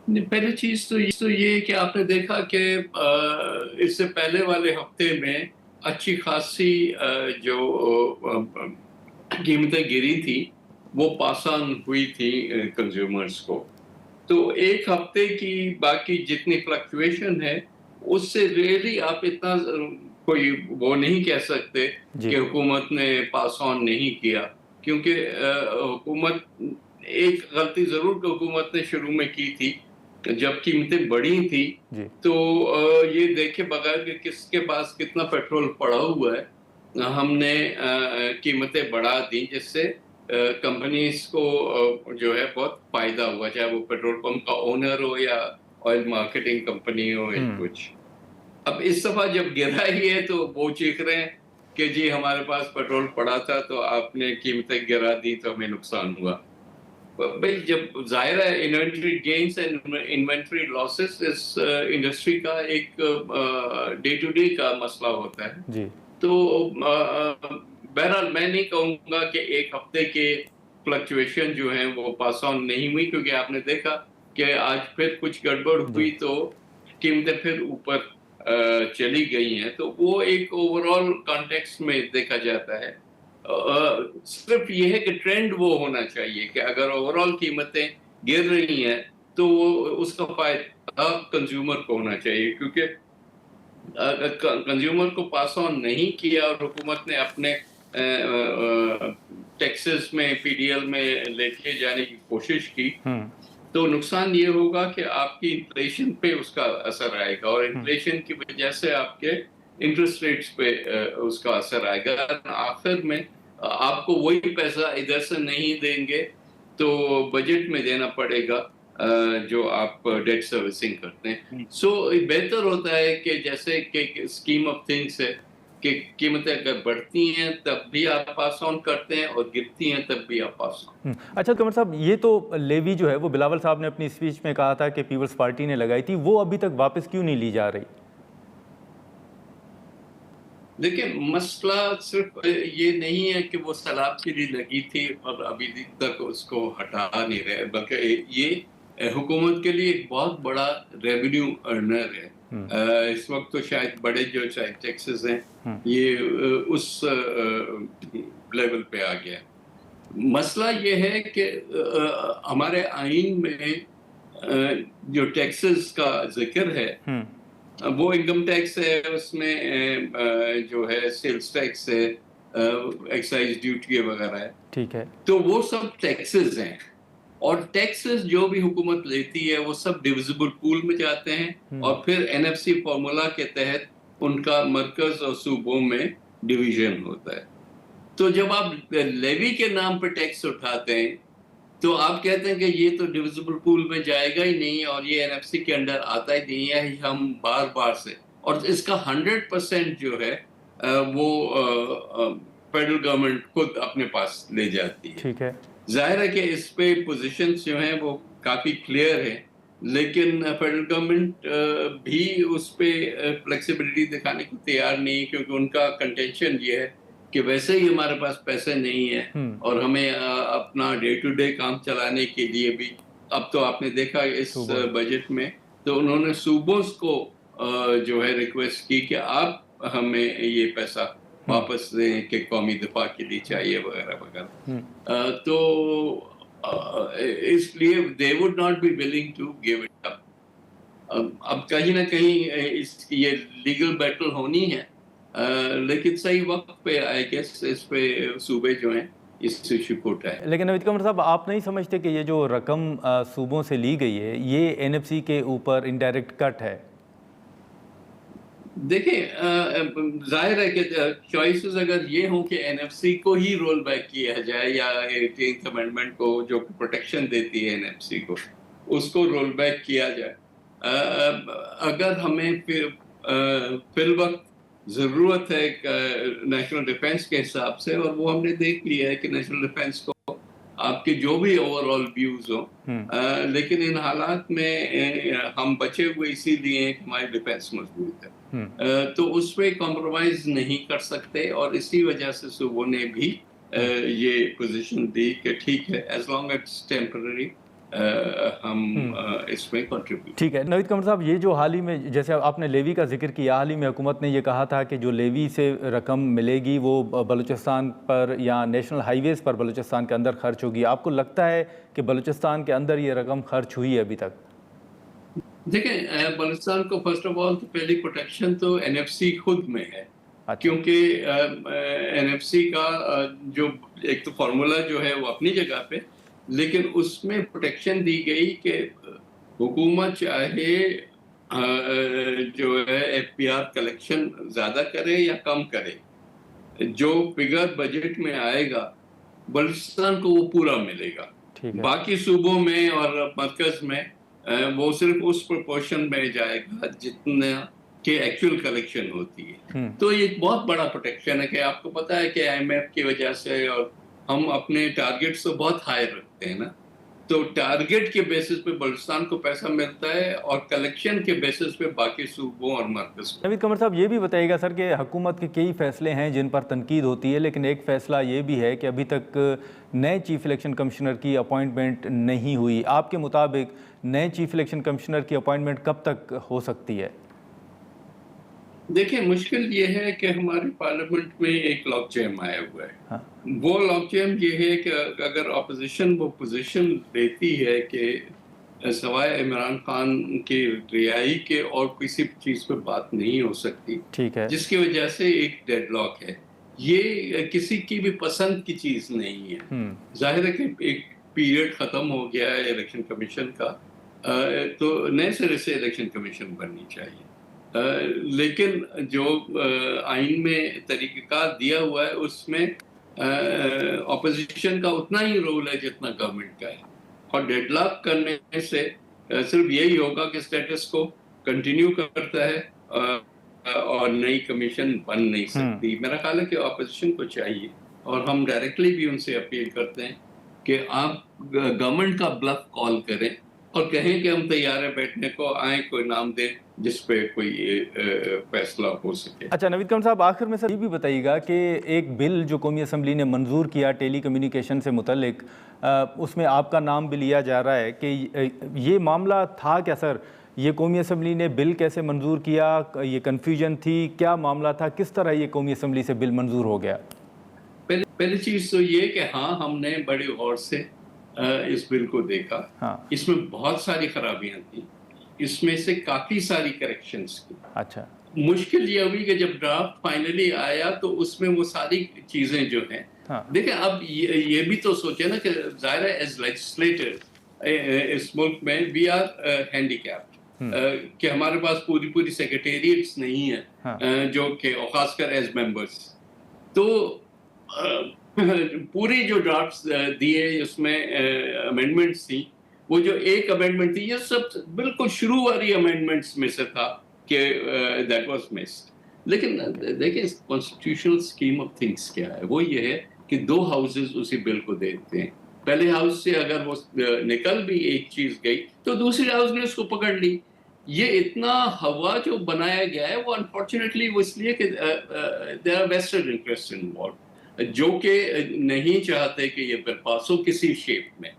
पहली चीज तो ये कि आपने देखा कि इससे पहले वाले हफ्ते में अच्छी खासी जो कीमतें गिरी थी वो पास ऑन हुई थी कंज्यूमर्स को। तो एक हफ्ते की बाकी जितनी फ्लक्चुएशन है उससे रियली आप इतना कोई वो नहीं कह सकते जी। कि हुकूमत ने पास ऑन नहीं किया, क्योंकि हुकूमत एक गलती जरूर हुकूमत ने शुरू में की थी जब कीमतें बढ़ी थी। जी। तो ये देखे बगैर कि किसके पास कितना पेट्रोल पड़ा हुआ है हमने कीमतें बढ़ा दी, जिससे कंपनीज को जो है बहुत फायदा हुआ, चाहे वो पेट्रोल पंप का ओनर हो या ऑयल मार्केटिंग कंपनी हो या कुछ। अब इस दफा जब गिरा ही है तो वो चीख रहे हैं कि जी हमारे पास पेट्रोल पड़ा था तो आपने कीमतें गिरा दी तो हमें नुकसान हुआ। भाई जब जाहिर है inventory gains and inventory losses इस इंडस्ट्री का एक डे टू डे का मसला होता है। जी। तो बहरहाल मैं नहीं कहूंगा कि एक हफ्ते के फ्लक्चुएशन जो है वो पास ऑन नहीं हुई, क्योंकि आपने देखा कि आज फिर कुछ गड़बड़ जी। हुई तो कीमतें फिर ऊपर चली गई हैं। तो वो एक ओवरऑल कॉन्टेक्स्ट में देखा जाता है। सिर्फ ये है कि ट्रेंड वो होना चाहिए कि अगर ओवरऑल कीमतें गिर रही हैं तो उसका फायदा कंज्यूमर को होना चाहिए, क्योंकि कंज्यूमर को पास ऑन नहीं किया और हुकूमत ने अपने टैक्सेस में पीडीएल में लेके जाने की कोशिश की, तो नुकसान ये होगा कि आपकी इन्फ्लेशन पे उसका असर आएगा और इन्फ्लेशन की वजह से आपके इंटरेस्ट रेट्स पे उसका असर आएगा। आखिर में आपको वही पैसा इधर से नहीं देंगे तो बजट में देना पड़ेगा जो आप डेट सर्विसिंग करते हैं। सो बेहतर होता है कि जैसे कि स्कीम ऑफ थिंग्स है कि कीमतें अगर बढ़ती हैं तब भी आप पास ऑन करते हैं और गिरती हैं तब भी आप पास ऑन। अच्छा कमर साहब, ये तो लेवी जो है वो बिलावल साहब ने अपनी स्पीच में कहा था कि पीपल्स पार्टी ने लगाई थी, वो अभी तक वापस क्यों नहीं ली जा रही? देखिए मसला सिर्फ ये नहीं है कि वो सैलाब के लिए लगी थी और अभी तक उसको हटा नहीं रहे, बल्कि ये हुकूमत के लिए एक बहुत बड़ा रेवेन्यू अर्नर है। इस वक्त तो शायद बड़े जो शायद टैक्सेस हैं ये उस लेवल पे आ गया। मसला ये है कि हमारे आइन में जो टैक्सेस का जिक्र है वो इनकम टैक्स है, उसमें जो है सेल्स टैक्स है, एक्साइज ड्यूटी वगैरह है। ठीक है। तो वो सब टैक्सेस हैं और टैक्सेस जो भी हुकूमत लेती है वो सब डिविजिबल पूल में जाते हैं और फिर एनएफसी फॉर्मूला के तहत उनका मरकज और सूबों में डिवीजन होता है। तो जब आप लेवी के नाम पर टैक्स उठाते हैं तो आप कहते हैं कि ये तो डिविजिबल पूल में जाएगा ही नहीं और ये एनएफसी के अंडर आता ही नहीं है, हम बार बार से, और इसका 100% जो है वो फेडरल गवर्नमेंट खुद अपने पास ले जाती है। ठीक है। जाहिर है कि इस पे पोजीशंस जो हैं वो काफी क्लियर है, लेकिन फेडरल गवर्नमेंट भी उस पे फ्लेक्सिबिलिटी दिखाने को तैयार नहीं, क्योंकि उनका कंटेंशन ये है कि वैसे ही हमारे पास पैसे नहीं है और हमें अपना डे टू डे काम चलाने के लिए भी, अब तो आपने देखा इस बजट में तो उन्होंने सूबों को जो है रिक्वेस्ट की कि आप हमें ये पैसा वापस दें कि कौमी दिफा के लिए चाहिए वगैरह वगैरह। तो इसलिए they would not be willing to give it up. अब कहीं ना कहीं इसकी ये लीगल बैटल होनी है, लेकिन सही वक्त पे आई गेस इस पे सूबे जो हैं इस इशू को उठाए। लेकिन नवीद कमर साहब, आप नहीं समझते कि ये जो रकम सूबों से ली गई है ये एनएफसी के ऊपर इनडायरेक्ट कट है? देखिए जाहिर है कि चॉइसेस अगर ये हो कि एनएफसी को ही रोल बैक किया जाए या 18th अमेंडमेंट को जो प्रोटेक्शन देती है एनएफसी को उसको रोल बैक किया जाए, अगर हमें फिर वक्त जरूरत है नेशनल डिफेंस के हिसाब से, और वो हमने देख लिया है कि नेशनल डिफेंस को आपके जो भी ओवरऑल व्यूज हो, लेकिन इन हालात में हम बचे हुए इसीलिए हैं कि हमारी डिफेंस मजबूत है, तो उस पर कॉम्प्रोमाइज नहीं कर सकते और इसी वजह से सूबों ने भी ये पोजीशन दी कि ठीक है एज लॉन्ग इट्स टेम्पररी ہم اس میں کنٹریبیوٹ. ٹھیک ہے نوید قمر صاحب، یہ جو حال ہی میں جیسے آپ نے لیوی کا ذکر کیا، حال ہی میں حکومت نے یہ کہا تھا کہ جو لیوی سے رقم ملے گی وہ بلوچستان پر یا نیشنل ہائی ویز پر بلوچستان کے اندر خرچ ہوگی. آپ کو لگتا ہے کہ بلوچستان کے اندر یہ رقم خرچ ہوئی ہے ابھی تک؟ دیکھیں بلوچستان کو فرسٹ آف آل تو پہلی پروٹیکشن تو این ایف سی خود میں ہے. کیونکہ این ایف سی کا جو ایک تو فارمولا جو ہے وہ اپنی جگہ پہ، لیکن اس میں پروٹیکشن دی گئی کہ حکومت چاہے جو ہے ایف پی آر کلیکشن زیادہ کرے یا کم کرے، جو فگر بجٹ میں آئے گا بلوچستان کو وہ پورا ملے گا. باقی صوبوں میں اور مرکز میں وہ صرف اس پروپورشن میں جائے گا جتنا کہ ایکچوئل کلیکشن ہوتی ہے. تو یہ بہت بڑا پروٹیکشن ہے کہ آپ کو پتا ہے کہ آئی ایم ایف کی وجہ سے اور ہم اپنے ٹارگیٹس تو بہت ہائی رکھتے ہیں نا، تو ٹارگیٹ کے بیسس پہ بلوچستان کو پیسہ ملتا ہے اور کلیکشن کے بیسس پہ باقی صوبوں اور مرکز. نوید قمر صاحب یہ بھی بتائیے گا سر کہ حکومت کے کئی فیصلے ہیں جن پر تنقید ہوتی ہے، لیکن ایک فیصلہ یہ بھی ہے کہ ابھی تک نئے چیف الیکشن کمشنر کی اپوائنٹمنٹ نہیں ہوئی. آپ کے مطابق نئے چیف الیکشن کمشنر کی اپوائنٹمنٹ کب تک ہو سکتی ہے؟ دیکھیں مشکل یہ ہے کہ ہماری پارلیمنٹ میں ایک لاک جیم آیا ہوا ہے. وہ لاک جیم یہ ہے کہ اگر اپوزیشن وہ پوزیشن لیتی ہے کہ سوائے عمران خان کی رہائی کے اور کسی چیز پہ بات نہیں ہو سکتی، جس کی وجہ سے ایک ڈیڈ لاک ہے. یہ کسی کی بھی پسند کی چیز نہیں ہے. ظاہر ہے کہ ایک پیریڈ ختم ہو گیا ہے الیکشن کمیشن کا، تو نئے سرے سے الیکشن کمیشن بننی چاہیے. لیکن جو آئین میں طریقہ کار دیا ہوا ہے اس میں اپوزیشن کا اتنا ہی رول ہے جتنا گورنمنٹ کا ہے، اور ڈیڈ لاک کرنے سے صرف یہی ہوگا کہ اسٹیٹس کو کنٹینیو کرتا ہے اور نئی کمیشن بن نہیں سکتی. میرا خیال ہے کہ اپوزیشن کو چاہیے، اور ہم ڈائریکٹلی بھی ان سے اپیل کرتے ہیں کہ آپ گورنمنٹ کا بلف کال کریں اور کہیں کہ ہم تیار ہیں بیٹھنے کو، آئیں کوئی نام دیں جس پہ کوئی فیصلہ ہو سکے. اچھا نوید قمر صاحب آخر میں سر یہ بھی بتائیے گا کہ ایک بل جو قومی اسمبلی نے منظور کیا ٹیلی کمیونیکیشن سے متعلق، اس میں آپ کا نام بھی لیا جا رہا ہے کہ یہ معاملہ تھا کیا سر؟ یہ قومی اسمبلی نے بل کیسے منظور کیا؟ یہ کنفیوژن تھی؟ کیا معاملہ تھا؟ کس طرح یہ قومی اسمبلی سے بل منظور ہو گیا؟ پہلی چیز تو یہ کہ ہم نے بڑی غور سے اس بل کو دیکھا. اس میں بہت ساری خرابیاں تھیں، اس میں سے کافی ساری کریکشنز کی. اچھا مشکل یہ ہوئی کہ جب ڈرافٹ فائنلی آیا تو اس میں وہ ساری چیزیں جو ہیں، دیکھیں اب یہ بھی تو سوچے نا کہ ظاہر ہے ایز لیجسلیٹر اس ملک میں وی آر ہینڈی کیپڈ، کہ ہمارے پاس پوری سیکریٹریٹس نہیں ہیں جو کہ خاص کر ایز ممبرس. تو پوری جو ڈرافٹس دیے اس میں امینڈمنٹس تھیں، وہ جو ایک امینڈمنٹ تھی یہ سب بالکل شروع والی امینڈمنٹس میں سے تھا کہ دیٹ واز مسڈ. لیکن دیکھیں کانسٹیٹیوشنل اسکیم آف تھنگس کیا ہے، وہ یہ ہے کہ 2 ہاؤسز اسی بل کو دیکھتے ہیں. پہلے ہاؤس سے اگر وہ نکل بھی ایک چیز گئی تو دوسری ہاؤس نے اس کو پکڑ لی. یہ اتنا ہوا جو بنایا گیا ہے وہ انفارچونیٹلی وہ اس لیے کہ there are vested interest involved جو کہ نہیں چاہتے کہ یہ بل پاس ہو کسی شیپ میں.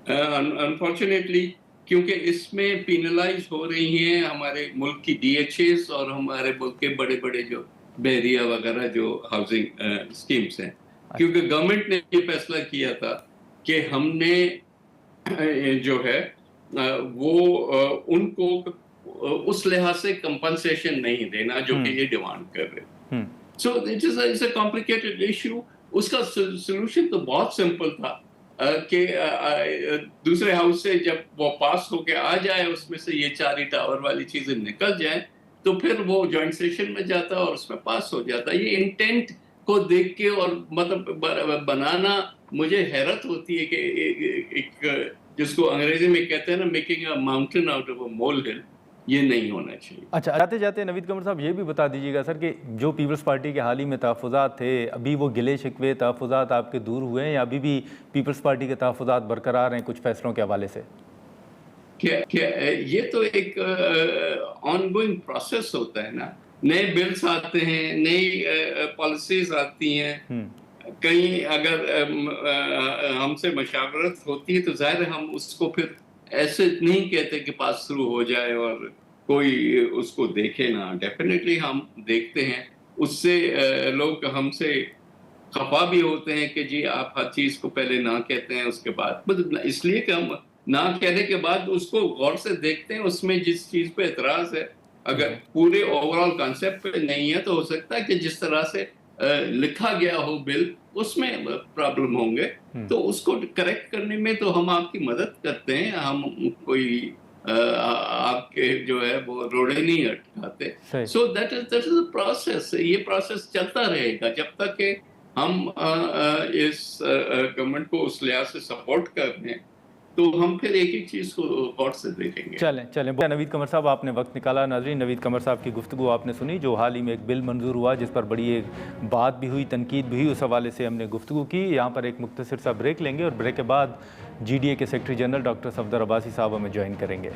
انفارچونیٹلی کیونکہ اس میں پینلائز ہو رہی ہیں ہمارے ملک کی ڈی ایچ ایز اور ہمارے ملک کے بڑے بڑے جو بحریہ وغیرہ جو ہاؤسنگ اسکیمز ہیں، کیونکہ گورنمنٹ نے یہ فیصلہ کیا تھا کہ ہم نے جو ہے وہ ان کو اس لحاظ سے کمپنسیشن نہیں دینا جو کہ یہ ڈیمانڈ کر رہے. So it is a complicated issue. اس کا سولوشن تو بہت سمپل تھا کہ دوسرے ہاؤس سے جب وہ پاس ہو کے آ جائے اس میں سے یہ 4 ٹاور والی چیزیں نکل جائیں تو پھر وہ جوائنٹ سیشن میں جاتا اور اس میں پاس ہو جاتا. یہ انٹینٹ کو دیکھ کے اور مطلب بنانا مجھے حیرت ہوتی ہے کہ ایک جس کو انگریزی میں کہتے ہیں نا making a mountain out of a molehill, یہ نہیں ہونا چاہیے. اچھا جاتے جاتے نوید قمر صاحب یہ بھی بتا دیجیے گا سر کہ جو پیپلز پارٹی کے حال ہی میں تحفظات تھے، ابھی وہ گلے شکوے تحفظات آپ کے دور ہوئے ہیں یا ابھی بھی پیپلز پارٹی کے تحفظات برقرار ہیں کچھ فیصلوں کے حوالے سے؟ یہ تو ایک آن گوئنگ پروسیس ہوتا ہے نا. نئے بلز آتے ہیں، نئی پالیسیز آتی ہیں، कहीं अगर हमसे मशावरत होती है तो जाहिर है हम उसको फिर ऐसे नहीं कहते कि पास थ्रू हो जाए और कोई उसको देखे ना। डेफिनेटली हम देखते हैं, उससे लोग हमसे खफा भी होते हैं कि जी आप हर चीज को पहले ना कहते हैं उसके बाद, मतलब इसलिए कि हम ना कहने के बाद उसको गौर से देखते हैं, उसमें जिस चीज पे एतराज है अगर पूरे ओवरऑल कॉन्सेप्ट पे नहीं है तो हो सकता है कि जिस तरह से लिखा गया हो बिल उसमें प्रॉब्लम होंगे, तो उसको करेक्ट करने में तो हम आपकी मदद करते हैं। हम कोई आपके जो है वो रोड़े नहीं अटकाते। So that is the process. ये प्रोसेस चलता रहेगा जब तक कि हम इस गवर्नमेंट को उस लिहाज से सपोर्ट कर रहे हैं, तो हम फिर एक एक चीज़ को गौर से देखेंगे। चलें नवीद कमर साहब, आपने वक्त निकाला। नाज़रीन, नवीद कमर साहब की गुफ्तगू आपने सुनी, जो हाल ही में एक बिल मंजूर हुआ जिस पर बड़ी एक बात भी हुई, तनकीद भी हुई, उस हवाले से हमने गुफ्तगू की। यहाँ पर एक मुख्तसर सा ब्रेक लेंगे और ब्रेक के बाद GDA के secretary general doctor Safdar Abbasi साहब हमें ज्वाइन करेंगे।